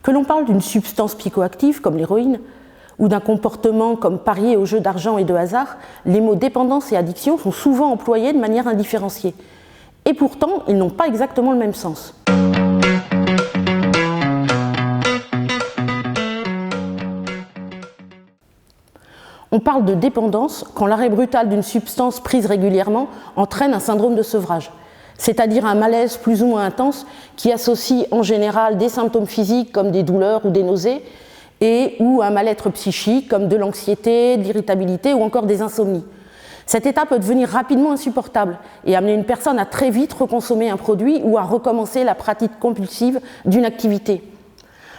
Que l'on parle d'une substance psychoactive comme l'héroïne, ou d'un comportement comme parier aux jeux d'argent et de hasard, les mots dépendance et addiction sont souvent employés de manière indifférenciée. Et pourtant, ils n'ont pas exactement le même sens. On parle de dépendance quand l'arrêt brutal d'une substance prise régulièrement entraîne un syndrome de sevrage, c'est-à-dire un malaise plus ou moins intense qui associe en général des symptômes physiques comme des douleurs ou des nausées et ou un mal-être psychique comme de l'anxiété, de l'irritabilité ou encore des insomnies. Cet état peut devenir rapidement insupportable et amener une personne à très vite reconsommer un produit ou à recommencer la pratique compulsive d'une activité.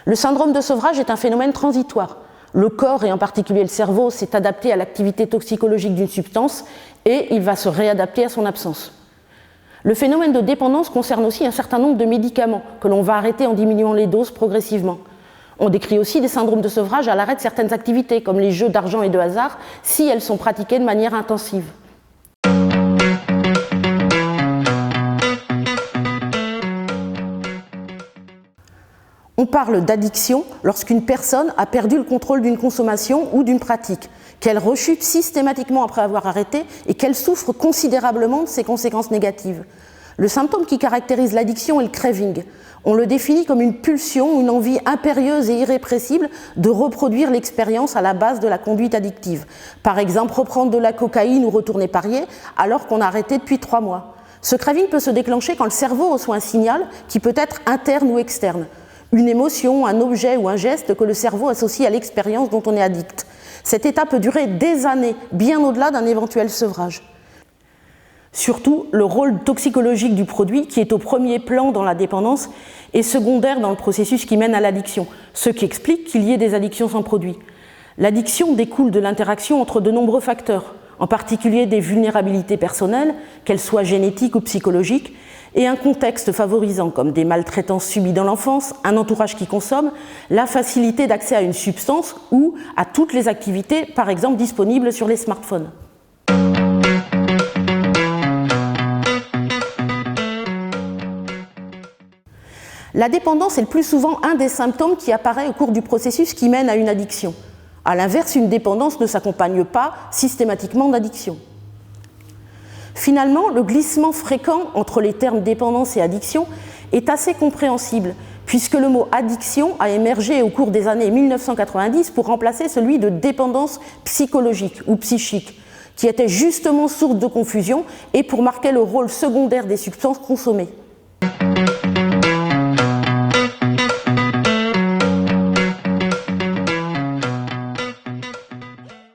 Le syndrome de sevrage est un phénomène transitoire. Le corps, et en particulier le cerveau, s'est adapté à l'activité toxicologique d'une substance et il va se réadapter à son absence. Le phénomène de dépendance concerne aussi un certain nombre de médicaments que l'on va arrêter en diminuant les doses progressivement. On décrit aussi des syndromes de sevrage à l'arrêt de certaines activités, comme les jeux d'argent et de hasard, si elles sont pratiquées de manière intensive. On parle d'addiction lorsqu'une personne a perdu le contrôle d'une consommation ou d'une pratique, qu'elle rechute systématiquement après avoir arrêté et qu'elle souffre considérablement de ses conséquences négatives. Le symptôme qui caractérise l'addiction est le craving. On le définit comme une pulsion, une envie impérieuse et irrépressible de reproduire l'expérience à la base de la conduite addictive. Par exemple, reprendre de la cocaïne ou retourner parier alors qu'on a arrêté depuis 3 mois. Ce craving peut se déclencher quand le cerveau reçoit un signal qui peut être interne ou externe. Une émotion, un objet ou un geste que le cerveau associe à l'expérience dont on est addict. Cet état peut durer des années, bien au-delà d'un éventuel sevrage. Surtout, le rôle toxicologique du produit, qui est au premier plan dans la dépendance, est secondaire dans le processus qui mène à l'addiction, ce qui explique qu'il y ait des addictions sans produit. L'addiction découle de l'interaction entre de nombreux facteurs, en particulier des vulnérabilités personnelles, qu'elles soient génétiques ou psychologiques, et un contexte favorisant comme des maltraitances subies dans l'enfance, un entourage qui consomme, la facilité d'accès à une substance ou à toutes les activités, par exemple disponibles sur les smartphones. La dépendance est le plus souvent un des symptômes qui apparaît au cours du processus qui mène à une addiction. A l'inverse, une dépendance ne s'accompagne pas systématiquement d'addiction. Finalement, le glissement fréquent entre les termes dépendance et addiction est assez compréhensible, puisque le mot addiction a émergé au cours des années 1990 pour remplacer celui de dépendance psychologique ou psychique, qui était justement source de confusion et pour marquer le rôle secondaire des substances consommées.